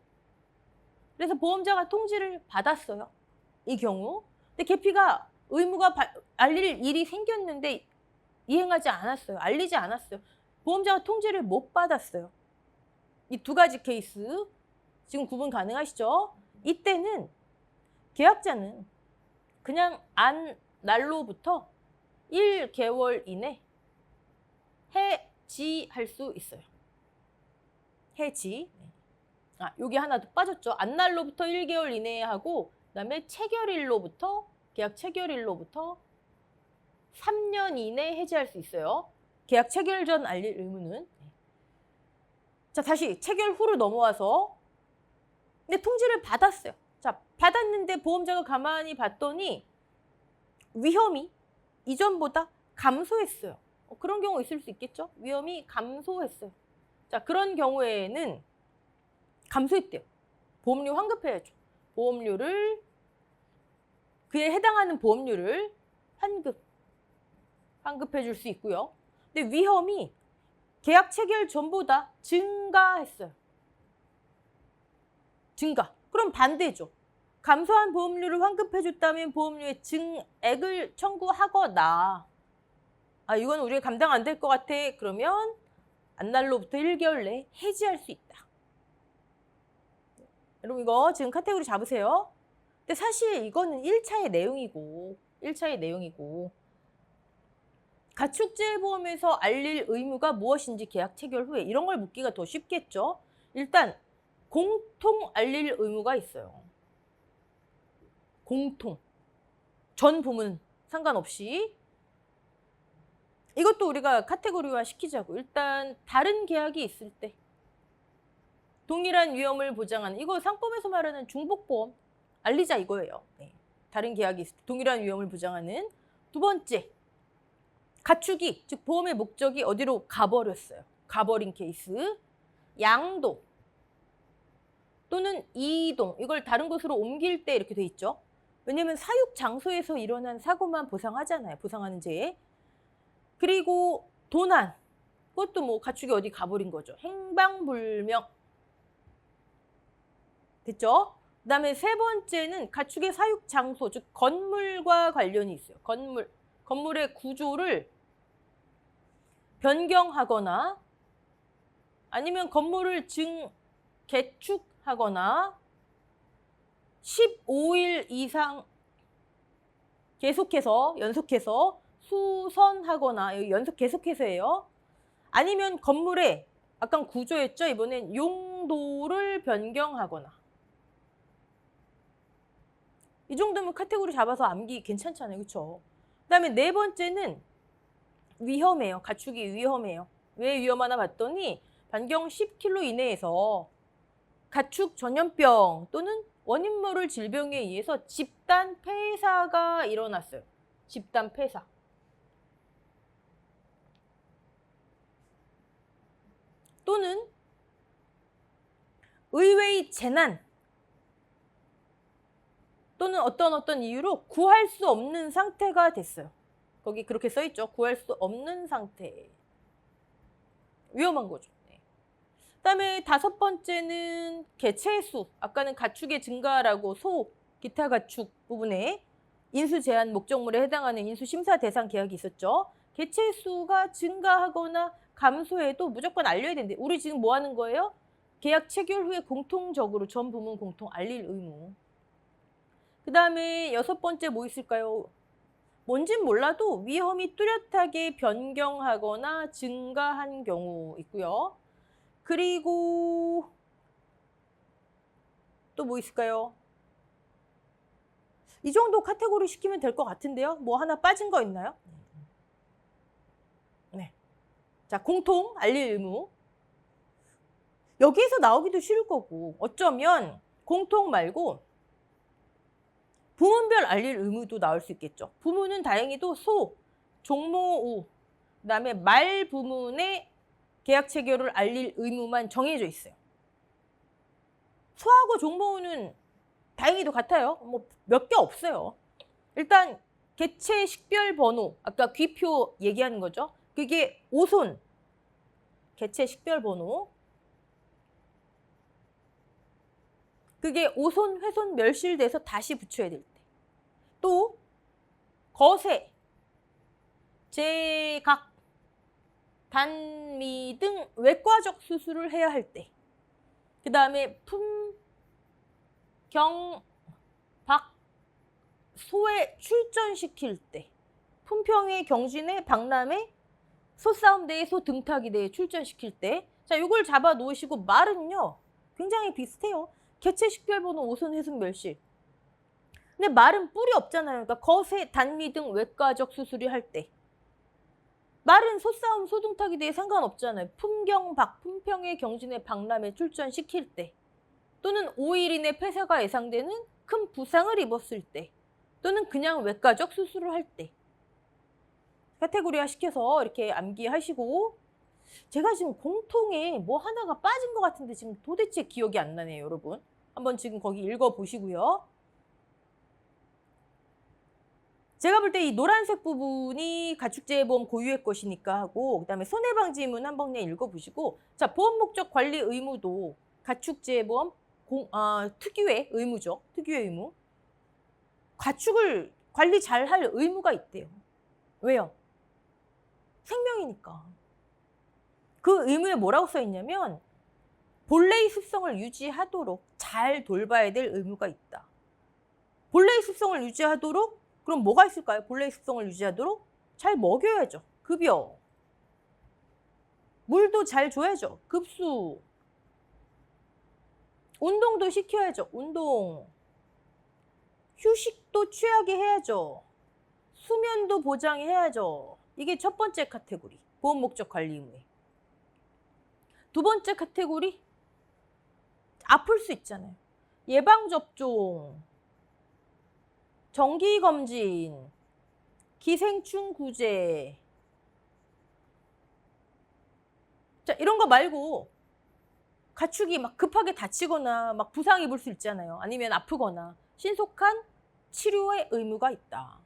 그래서 보험자가 통지를 받았어요. 이 경우. 근데 계피가 의무가 알릴 일이 생겼는데 이행하지 않았어요. 알리지 않았어요. 보험자가 통지를 못 받았어요. 이 2가지 케이스 지금 구분 가능하시죠? 이때는 계약자는 그냥 안 날로부터 1개월 이내 해지할 수 있어요. 해지. 여기 하나 더 빠졌죠. 안 날로부터 1개월 이내에 하고, 그다음에 체결일로부터, 계약 체결일로부터 3년 이내에 해지할 수 있어요. 계약 체결 전 알릴 의무는. 자, 다시 체결 후로 넘어와서, 근데 통지를 받았어요. 자, 받았는데 보험자가 가만히 봤더니 위험이 이전보다 감소했어요. 그런 경우 있을 수 있겠죠? 위험이 감소했어요. 자, 그런 경우에는 감소했대요. 보험료 환급해야죠. 보험료를, 그에 해당하는 보험료를 환급해 줄 수 있고요. 근데 위험이 계약 체결 전보다 증가했어요. 증가. 그럼 반대죠. 감소한 보험료를 환급해 줬다면 보험료의 증액을 청구하거나, 이건 우리가 감당 안 될 것 같아. 그러면 안날로부터 1개월 내에 해지할 수 있다. 여러분 이거 지금 카테고리 잡으세요. 근데 사실 이거는 1차의 내용이고 가축재보험에서 알릴 의무가 무엇인지 계약 체결 후에 이런 걸 묻기가 더 쉽겠죠. 일단 공통 알릴 의무가 있어요. 공통. 전 부문 상관없이. 이것도 우리가 카테고리화 시키자고. 일단 다른 계약이 있을 때 동일한 위험을 보장하는, 이거 상법에서 말하는 중복보험 알리자 이거예요. 네. 다른 계약이 있을 때 동일한 위험을 보장하는. 2번째, 가축이, 즉 보험의 목적이 어디로 가버렸어요. 가버린 케이스. 양도 또는 이동, 이걸 다른 곳으로 옮길 때 이렇게 돼 있죠. 왜냐면 사육 장소에서 일어난 사고만 보상하잖아요. 보상하는 죄. 그리고 도난, 그것도 뭐 가축이 어디 가버린 거죠. 행방불명. 됐죠? 그 다음에 3번째는 가축의 사육 장소, 즉 건물과 관련이 있어요. 건물의 구조를 변경하거나 아니면 건물을 개축하거나 15일 이상 계속해서 연속해서 수선하거나 여기 연속 계속해서예요. 아니면 건물의 아까 구조였죠. 이번엔 용도를 변경하거나. 이 정도면 카테고리 잡아서 암기 괜찮잖아요. 그렇죠? 그다음에 네 번째는 위험해요. 가축이 위험해요. 왜 위험하나 봤더니 반경 10km 이내에서 가축 전염병 또는 원인 모를 질병에 의해서 집단 폐사가 일어났어요. 집단 폐사. 또는 의외의 재난 또는 어떤 이유로 구할 수 없는 상태가 됐어요. 거기 그렇게 써있죠. 구할 수 없는 상태. 위험한 거죠. 네. 그다음에 다섯 번째는 개체 수. 아까는 가축의 증가라고 소, 기타 가축 부분에 인수 제한 목적물에 해당하는 인수 심사 대상 계약이 있었죠. 개체 수가 증가하거나 감소해도 무조건 알려야 된대. 우리 지금 뭐 하는 거예요? 계약 체결 후에 공통적으로 전 부문 공통 알릴 의무. 그 다음에 여섯 번째 뭐 있을까요? 뭔진 몰라도 위험이 뚜렷하게 변경하거나 증가한 경우 있고요. 그리고 또 뭐 있을까요? 이 정도 카테고리 시키면 될 것 같은데요. 뭐 하나 빠진 거 있나요? 네. 자, 공통 알릴 의무. 여기에서 나오기도 쉬울 거고 어쩌면 공통 말고 부문별 알릴 의무도 나올 수 있겠죠. 부문은 다행히도 소, 종모우, 그다음에 말 부문의 계약 체결을 알릴 의무만 정해져 있어요. 소하고 종모우는 다행히도 같아요. 뭐 몇 개 없어요. 일단 개체 식별 번호, 아까 귀표 얘기하는 거죠. 그게 오손, 개체 식별 번호. 그게 오손, 훼손, 멸실돼서 다시 붙여야 될 때. 또 거세, 제각, 단미 등 외과적 수술을 해야 할 때. 그 다음에 품, 경, 박, 소에 출전시킬 때. 품평회, 경진회, 박람회, 소싸움대회, 소등타기대회 출전시킬 때. 자, 이걸 잡아 놓으시고 말은요. 굉장히 비슷해요. 개체 식별번호 오손, 훼손, 멸실. 근데 말은 뿔이 없잖아요. 그러니까 거세, 단미 등 외과적 수술이 할 때. 말은 소싸움, 소등타기 대회 상관없잖아요. 품경, 박, 품평회, 경진회, 박람회 출전시킬 때. 또는 5일 이내 폐사가 예상되는 큰 부상을 입었을 때. 또는 그냥 외과적 수술을 할 때. 카테고리화 시켜서 이렇게 암기하시고 제가 지금 공통에 뭐 하나가 빠진 것 같은데 지금 도대체 기억이 안 나네요, 여러분. 한번 지금 거기 읽어보시고요. 제가 볼 때 이 노란색 부분이 가축재해보험 고유의 것이니까 하고 그다음에 손해방지 의무는 한번 그냥 읽어보시고 자 보험 목적 관리 의무도 가축재해보험 특유의 의무죠. 특유의 의무. 가축을 관리 잘 할 의무가 있대요. 왜요? 생명이니까. 그 의무에 뭐라고 써 있냐면 본래의 습성을 유지하도록 잘 돌봐야 될 의무가 있다. 본래의 습성을 유지하도록 그럼 뭐가 있을까요? 본래의 습성을 유지하도록 잘 먹여야죠. 급여. 물도 잘 줘야죠. 급수. 운동도 시켜야죠. 운동. 휴식도 취하게 해야죠. 수면도 보장해야죠. 이게 첫 번째 카테고리. 보험 목적 관리 의무에. 두 번째 카테고리. 아플 수 있잖아요. 예방접종. 정기검진, 기생충 구제. 자, 이런 거 말고 가축이 막 급하게 다치거나 막 부상 입을 수 있잖아요. 아니면 아프거나 신속한 치료의 의무가 있다.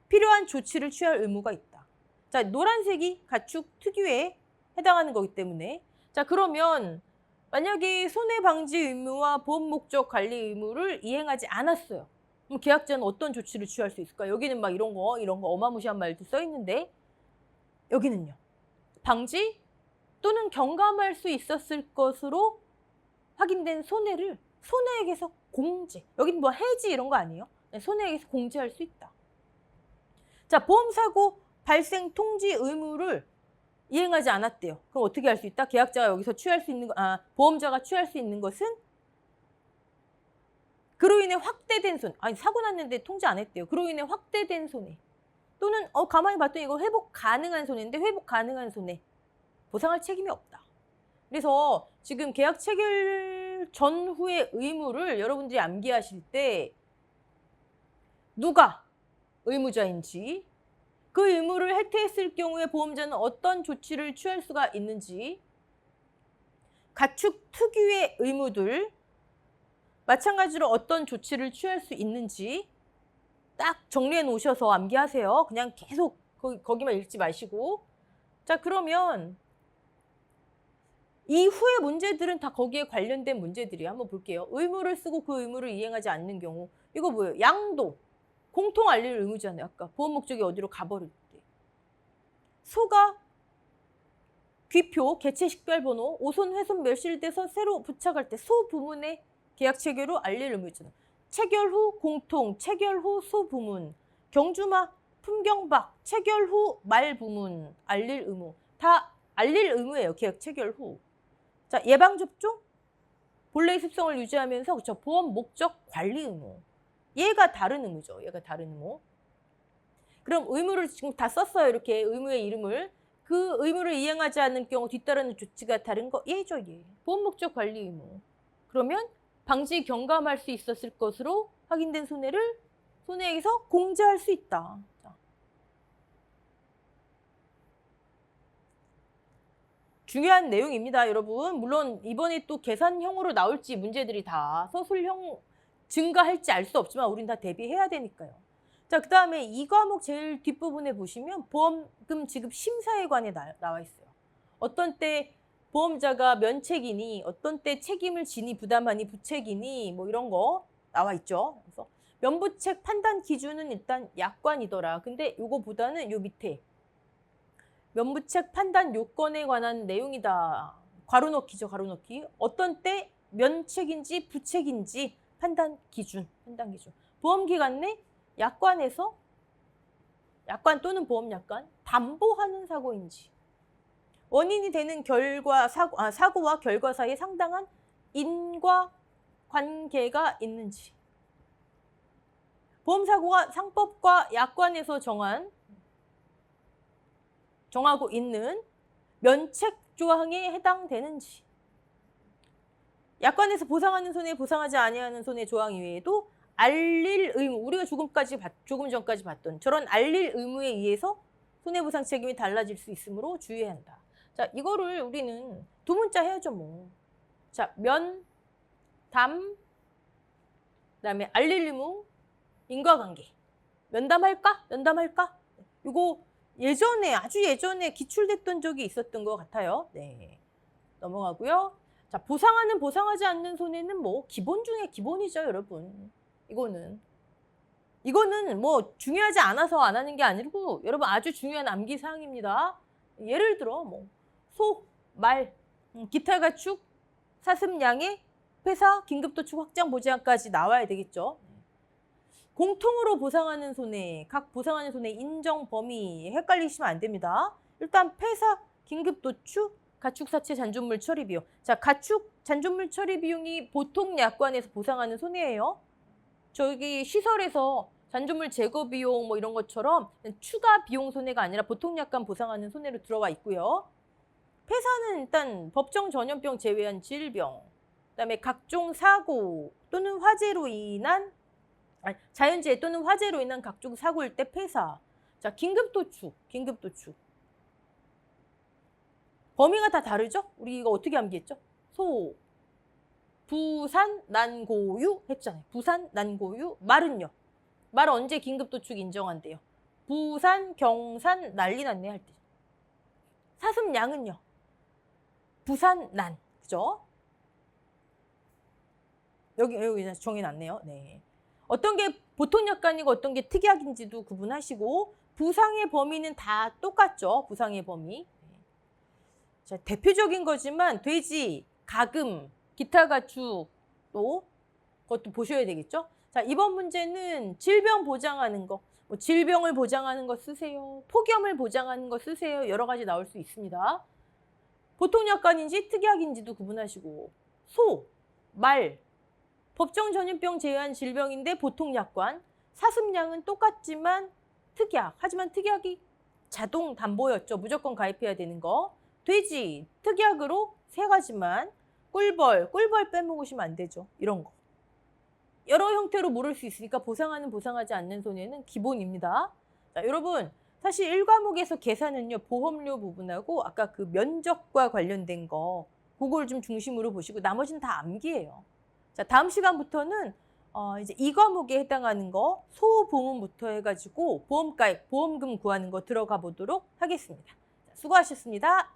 필요한 조치를 취할 의무가 있다. 자, 노란색이 가축 특유에 해당하는 거기 때문에 자, 그러면 만약에 손해방지 의무와 보험 목적 관리 의무를 이행하지 않았어요. 그럼 계약자는 어떤 조치를 취할 수 있을까? 여기는 막 이런 거 어마무시한 말도 써 있는데 여기는요. 방지 또는 경감할 수 있었을 것으로 확인된 손해를 손해액에서 공제. 여기는 뭐 해지 이런 거 아니에요? 손해액에서 공제할 수 있다. 자, 보험사고 발생 통지 의무를 이행하지 않았대요. 그럼 어떻게 할 수 있다? 계약자가 여기서 취할 수 있는 보험자가 취할 수 있는 것은 그로 인해 확대된 손해. 아니, 사고 났는데 통지 안 했대요. 그로 인해 확대된 손해. 또는 가만히 봤더니 이거 회복 가능한 손해인데 회복 가능한 손해. 보상할 책임이 없다. 그래서 지금 계약 체결 전후의 의무를 여러분들이 암기하실 때 누가 의무자인지, 그 의무를 해태했을 경우에 보험자는 어떤 조치를 취할 수가 있는지, 가축 특유의 의무들, 마찬가지로 어떤 조치를 취할 수 있는지 딱 정리해 놓으셔서 암기하세요. 그냥 계속 거기만 읽지 마시고. 자, 그러면 이후의 문제들은 다 거기에 관련된 문제들이에요. 한번 볼게요. 의무를 쓰고 그 의무를 이행하지 않는 경우. 이거 뭐예요? 양도. 공통 알릴 의무잖아요. 아까 보험 목적이 어디로 가버릴 때. 소가 귀표, 개체 식별번호, 오손, 훼손, 멸실돼서 새로 부착할 때 소 부문의 계약 체결 후 알릴 의무잖아요. 체결 후 공통, 체결 후 소 부문, 경주마, 품경박, 체결 후 말 부문, 알릴 의무. 다 알릴 의무예요. 계약 체결 후. 자, 예방접종, 본래의 습성을 유지하면서 그쵸, 보험 목적 관리 의무. 얘가 다른 의무죠. 얘가 다른 의무. 그럼 의무를 지금 다 썼어요. 이렇게 의무의 이름을. 그 의무를 이행하지 않는 경우 뒤따르는 조치가 다른 거 얘죠. 얘. 보험 목적 관리 의무. 그러면 방지 경감할 수 있었을 것으로 확인된 손해를 손해액에서 공제할 수 있다. 자. 중요한 내용입니다, 여러분. 물론 이번에 또 계산형으로 나올지 문제들이 다 서술형 증가할지 알 수 없지만 우린 다 대비해야 되니까요. 자, 그 다음에 이 과목 제일 뒷부분에 보시면 보험금 지급 심사에 관해 나와 있어요. 어떤 때 보험자가 면책이니, 어떤 때 책임을 지니, 부담하니, 부책이니, 뭐 이런 거 나와 있죠. 그래서 면부책 판단 기준은 일단 약관이더라. 근데 요거보다는 요 밑에 면부책 판단 요건에 관한 내용이다. 괄호 넣기죠, 괄호 넣기. 어떤 때 면책인지 부책인지 판단 기준. 보험기관 내 약관에서 약관 또는 보험약관 담보하는 사고인지, 원인이 되는 사고와 결과 사이에 상당한 인과 관계가 있는지, 보험사고가 상법과 약관에서 정하고 있는 면책 조항에 해당되는지, 약관에서 보상하는 손해, 보상하지 아니하는 손해 조항 이외에도 알릴 의무, 우리가 조금 전까지 봤던 저런 알릴 의무에 의해서 손해보상 책임이 달라질 수 있으므로 주의해야 한다. 자, 이거를 우리는 두 문자 해야죠, 뭐. 자, 면, 담, 그다음에 알릴 의무, 인과관계. 면담할까? 이거 아주 예전에 기출됐던 적이 있었던 것 같아요. 네, 넘어가고요. 자, 보상하는, 보상하지 않는 손해는 뭐 기본 중에 기본이죠, 여러분. 이거는 뭐 중요하지 않아서 안 하는 게 아니고 여러분 아주 중요한 암기 사항입니다. 예를 들어 뭐 소, 말, 기타 가축, 사슴, 양의 회사, 긴급도축 확장 보장까지 나와야 되겠죠. 공통으로 보상하는 손해, 각 보상하는 손해 인정 범위 헷갈리시면 안 됩니다. 일단 폐사, 긴급도축, 가축사체 잔존물 처리 비용. 자, 가축 잔존물 처리 비용이 보통 약관에서 보상하는 손해예요. 저기 시설에서 잔존물 제거 비용 뭐 이런 것처럼 추가 비용 손해가 아니라 보통 약관 보상하는 손해로 들어와 있고요. 폐사는 일단 법정 전염병 제외한 질병, 그다음에 각종 사고 또는 화재로 인한 자연재해 또는 화재로 인한 각종 사고일 때 폐사. 자, 긴급도축. 범위가 다 다르죠? 우리 이거 어떻게 암기했죠? 부산, 난고유 했잖아요. 부산, 난고유. 말은요? 말 언제 긴급도축 인정한대요? 부산, 경산, 난리 났네 할 때. 사슴, 양은요? 부산, 난. 그죠? 여기 정해놨네요. 네. 어떤 게 보통 약관이고 어떤 게 특약인지도 구분하시고, 부상의 범위는 다 똑같죠. 부상의 범위. 자, 대표적인 거지만 돼지, 가금, 기타 가축 또 그것도 보셔야 되겠죠. 자, 이번 문제는 질병 보장하는 거. 뭐 질병을 보장하는 거 쓰세요. 폭염을 보장하는 거 쓰세요. 여러 가지 나올 수 있습니다. 보통약관인지 특약인지도 구분하시고 소, 말, 법정 전염병 제외한 질병인데 보통약관, 사슴양은 똑같지만 특약. 하지만 특약이 자동 담보였죠. 무조건 가입해야 되는 거. 돼지, 특약으로 3가지만. 꿀벌 빼먹으시면 안 되죠. 이런 거. 여러 형태로 물을 수 있으니까 보상하는 보상하지 않는 손해는 기본입니다. 자, 여러분 사실 1과목에서 계산은요. 보험료 부분하고 아까 그 면적과 관련된 거 그걸 좀 중심으로 보시고 나머지는 다 암기예요. 자, 다음 시간부터는 이제 2과목에 해당하는 거 소보험부터 해가지고 보험가액, 보험금 구하는 거 들어가 보도록 하겠습니다. 자, 수고하셨습니다.